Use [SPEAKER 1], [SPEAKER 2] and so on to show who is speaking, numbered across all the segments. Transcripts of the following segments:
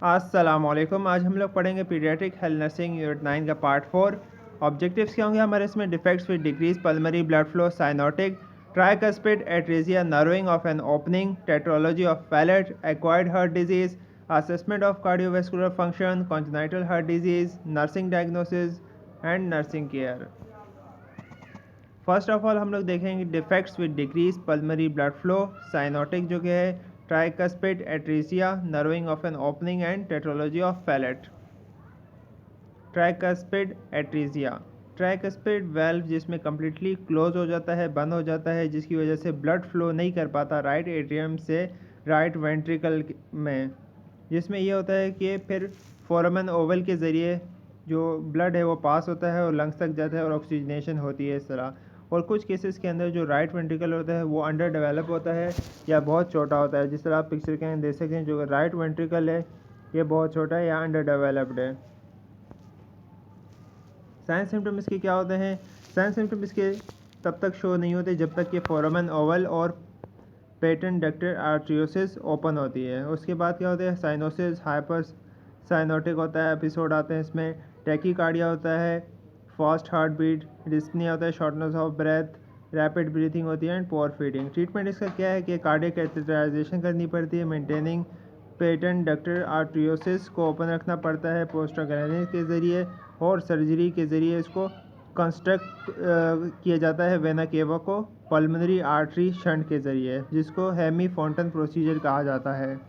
[SPEAKER 1] अस्सलामुअलैकुम। आज हम लोग पढ़ेंगे पीडियाट्रिक हेल्थ नर्सिंग यूनिट 9 का पार्ट 4। ऑब्जेक्टिव्स क्या होंगे हमारे इसमें? Defects with decrease pulmonary blood flow, cyanotic, tricuspid atresia, narrowing of an opening, tetralogy of Fallot, acquired heart disease, assessment of cardiovascular function, congenital heart disease, nursing diagnosis and nursing care. First of all हम लोग देखेंगे defects with decrease pulmonary blood flow, cyanotic जो कि है, tricuspid atresia, narrowing of an opening and tetralogy of Fallot. Tricuspid atresia, tricuspid valve जिसमें completely close हो जाता है, बंद हो जाता है, जिसकी वजह से ब्लड फ्लो नहीं कर पाता राइट एट्रियम से राइट वेंट्रिकल में, जिसमें ये होता है कि फिर फोरामेन ओवल के ज़रिए जो ब्लड है वो पास होता है और लंग्स तक जाता है और ऑक्सीजनेशन होती है इस तरह। और कुछ केसेस के अंदर जो राइट वेंट्रिकल होता है वो अंडर डेवलप होता है या बहुत छोटा होता है, जिस तरह आप पिक्चर के अंदर देख सकते हैं। जो राइट वेंट्रिकल है ये बहुत छोटा है या अंडर डेवलप्ड है। साइन सिम्टम इसके क्या होते हैं? साइन सिम्टम इसके तब तक शो नहीं होते जब तक कि फोरामेन ओवल और पेटेंट डक्टर आर्ट्रियोसिस ओपन होती है। उसके बाद क्या होता है? साइनोसिस, हाइपर साइनोटिक होता है, एपिसोड आते हैं इसमें, टैकीकार्डिया होता है, फास्ट हार्ट बीट, डिस्पनिया होता है, shortness of breath, rapid breathing होती है एंड पोअर फीडिंग। ट्रीटमेंट इसका क्या है कि कार्डियक कैथेटराइजेशन करनी पड़ती है, मेंटेनिंग पेटेंट डक्टर आर्ट्रियोसिस को ओपन रखना पड़ता है पोस्ट्राग्रेनिस के ज़रिए, और सर्जरी के ज़रिए इसको कंस्ट्रक्ट किया जाता है वेना केवा को पल्मोनरी आर्टरी शंट के ज़रिए, जिसको हेमी फोंटन प्रोसीजर कहा जाता है।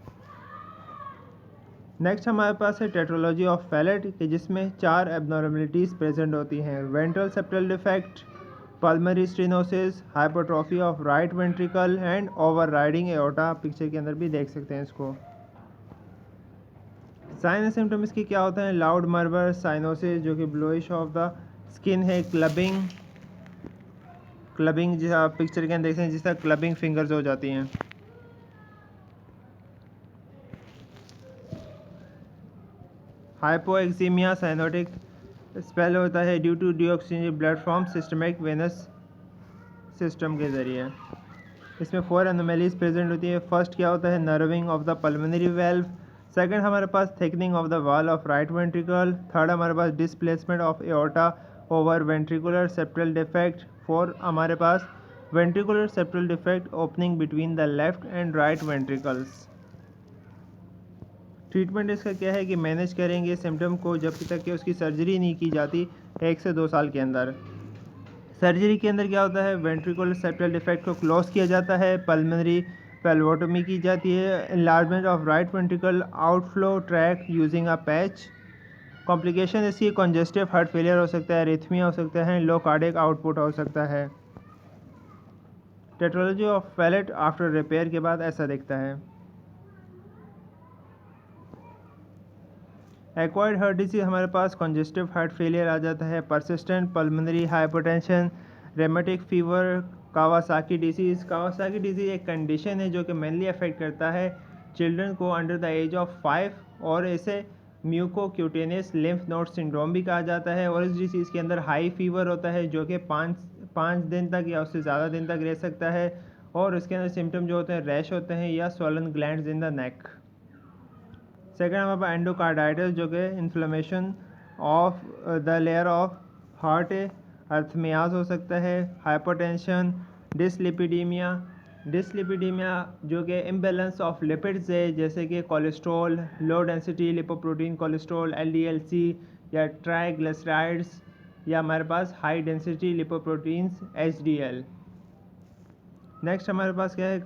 [SPEAKER 1] नेक्स्ट हमारे पास है टेट्रोलॉजी ऑफ पैलेट कि जिसमें 4 एबनॉर्मलिटीज़ प्रेजेंट होती हैं: ventral septal defect, pulmonary stenosis, hypertrophy of right ventricle and over riding aorta. Picture के अंदर भी देख सकते हैं इसको। साइन एंड सिम्टम इसके क्या होते हैं? लाउड मर्मर, साइनोसिस जो कि ब्लोइश ऑफ द स्किन है, क्लबिंग, क्लबिंग जिसे आप पिक्चर के अंदर देख सकते हैं, जिस तरह क्लबिंग फिंगर्स हो जाती हैं। हाइपोएक्सीमिया, साइनोटिक स्पेल होता है due to deoxygen blood from systemic venous system के ज़रिए। इसमें 4 एनोमलीज प्रेजेंट होती है। फर्स्ट क्या होता है? Narrowing of the pulmonary valve. Second हमारे पास thickening of the wall of right ventricle. Third हमारे पास displacement of aorta over ventricular septal defect. Fourth हमारे पास ventricular septal defect opening between the left and right ventricles. Treatment इसका क्या है कि मैनेज करेंगे सिम्टम को जब तक कि उसकी सर्जरी नहीं की जाती 1 से 2 साल के अंदर। सर्जरी के अंदर क्या होता है? वेंट्रिकुलर सेप्टल डिफेक्ट को क्लोज किया जाता है, पल्मोनरी पेल्वोटोमी की जाती है, enlargement of right ventricle outflow track using a patch. Complication इसकी कंजेस्टिव हार्ट फेलियर हो सकता है, एरिथमिया हो सकता है, लो कार्डियक आउटपुट हो सकता है। Tetralogy of Fallot after repair के बाद ऐसा दिखता है। एक्वायर्ड हार्ट डिजीज हमारे पास कंजेस्टिव हार्ट फेलियर आ जाता है, persistent pulmonary hypertension, rheumatic fever, Kawasaki disease. Kawasaki disease एक कंडीशन है जो कि मेनली अफेक्ट करता है चिल्ड्रन को अंडर द एज ऑफ 5, और इसे म्यूकोक्यूटेनियस लिम्फ नोड सिंड्रोम भी कहा जाता है। और इस डिजीज़ के अंदर हाई फीवर होता है जो कि पाँच दिन तक या उससे ज़्यादा दिन तक रह सकता है, और इसके अंदर सिम्टम जो होते हैं रैश होते हैं या swollen glands in the neck. Second हमारे पास एंडोकार्डाइटिस जो कि inflammation of the layer of heart है, अर्थमियाज हो सकता है, हाइपरटेंशन, डिसलिपिडीमिया। डिसलिपिडीमिया जो कि इम्बेलेंस ऑफ लिपिड्स है, जैसे कि cholesterol, low density lipoprotein cholesterol LDLC, या ट्राइग्लिसराइड्स, या हमारे पास high density lipoproteins HDL। Next हमारे पास क्या है?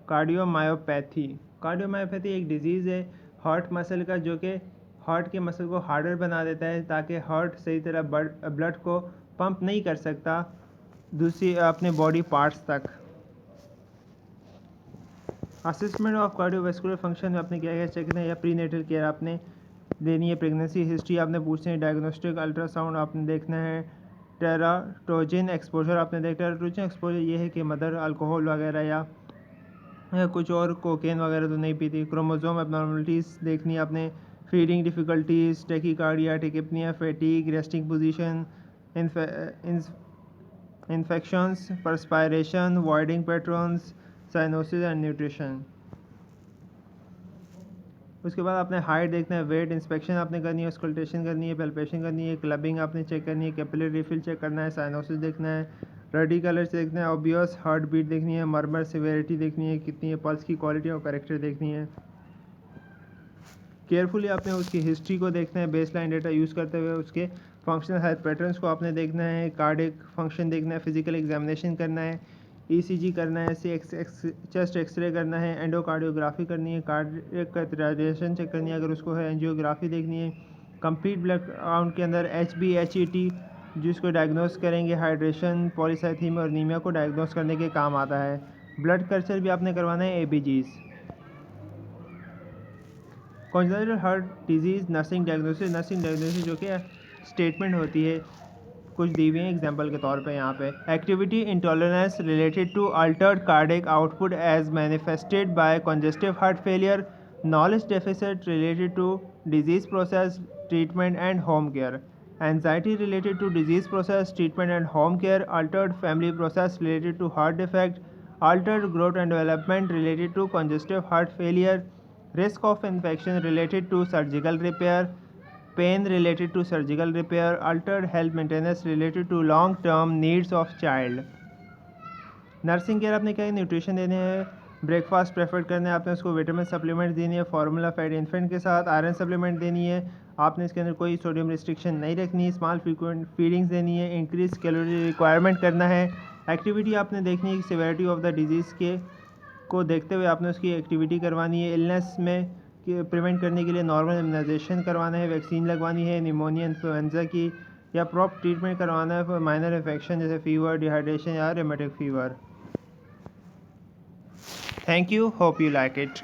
[SPEAKER 1] कार्डियोमायोपैथी। कार्डियोमायोपैथी एक डिजीज़ है हार्ट मसल का जो कि हार्ट के मसल को हार्डर बना देता है ताकि हार्ट सही तरह ब्लड को पंप नहीं कर सकता दूसरी अपने बॉडी पार्ट्स तक। असेसमेंट ऑफ कार्डियोवास्कुलर फंक्शन में आपने क्या क्या चेक करना है? या प्रीनेटल केयर आपने देनी है, प्रेगनेंसी हिस्ट्री आपने पूछनी है, डायग्नोस्टिक अल्ट्रासाउंड आपने देखना है, टेराटोजिन एक्सपोजर आपने देखना है। टेराटोजिन एक्सपोजर ये है कि मदर अल्कोहल वगैरह या कुछ और कोकेन वगैरह तो नहीं पीती। क्रोमोसोम एबनॉर्मलिटीज़ देखनी है आपने, feeding difficulties, tachycardia, tachypnoea, fatigue, resting position, infections, perspiration, voiding patterns, cyanosis and nutrition. उसके बाद आपने हाइट देखना है, वेट इंस्पेक्शन आपने करनी है, स्कल्टेशन करनी है, पेल्पेशन करनी है, क्लबिंग आपने चेक करनी है, कैपिलरी रिफिल चेक करना है, साइनोसिस देखना है, रेडिकलर्स देखना है, ऑब्वियस हार्ट बीट देखनी है, मर्मर सिवियरिटी देखनी है कितनी है, पल्स की क्वालिटी और करेक्टर देखनी है। केयरफुली आपने उसकी हिस्ट्री को देखना है, बेसलाइन डेटा यूज़ करते हुए उसके फंक्शनल हेल्थ पैटर्न्स को आपने देखना है, कार्डिक फंक्शन देखना है, फिजिकल एग्जामिनेशन करना है, ईसीजी करना है, चेस्ट एक्सरे करना है, एंडोकार्डियोग्राफी करनी है, कार्डियक रेडिएशन चेक करनी है अगर उसको है, एंजियोग्राफी देखनी है, कंप्लीट ब्लड काउंट के अंदर HbHET जिसको डायग्नोस करेंगे, हाइड्रेशन, पॉलीसाइथीमिया और नीमिया को डायग्नोस करने के काम आता है। ब्लड कल्चर भी आपने करवाना है, ABGs। Congenital heart disease nursing diagnosis जो कि स्टेटमेंट होती है कुछ दी हुई हैं एग्जाम्पल के तौर पे यहाँ पे। Activity intolerance related to altered cardiac output as manifested by congestive heart failure, knowledge deficit related to disease process treatment and home care, anxiety related to disease process treatment and home care, altered family process related to heart defect, altered growth and development related to congestive heart failure, risk of infection related to surgical repair, pain related to surgical repair, altered health maintenance related to long term needs of child। Nursing care आपने क्या nutrition देने हैं, breakfast prefer करना है आपने, उसको vitamin supplement देनी है, फार्मूला फेड इन्फेंट के साथ, आयरन सप्लीमेंट देनी है आपने, इसके अंदर कोई सोडियम रिस्ट्रिक्शन नहीं रखनी है, स्मॉल फ्रीक्वेंट फीडिंग्स देनी है, इंक्रीज कैलोरी रिक्वायरमेंट करना है। एक्टिविटी आपने देखनी है सिवियरिटी ऑफ द डिजीज़ के को देखते हुए आपने उसकी एक्टिविटी करवानी है। इलनेस में प्रिवेंट करने के लिए नॉर्मल इम्यूनाइजेशन करवाना है, वैक्सीन लगवानी है निमोनिया इन्फ्लुएंजा की, या प्रॉपर ट्रीटमेंट करवाना है फॉर माइनर इन्फेक्शन जैसे फीवर, डिहाइड्रेशन या rheumatic fever. Thank you, hope you like it.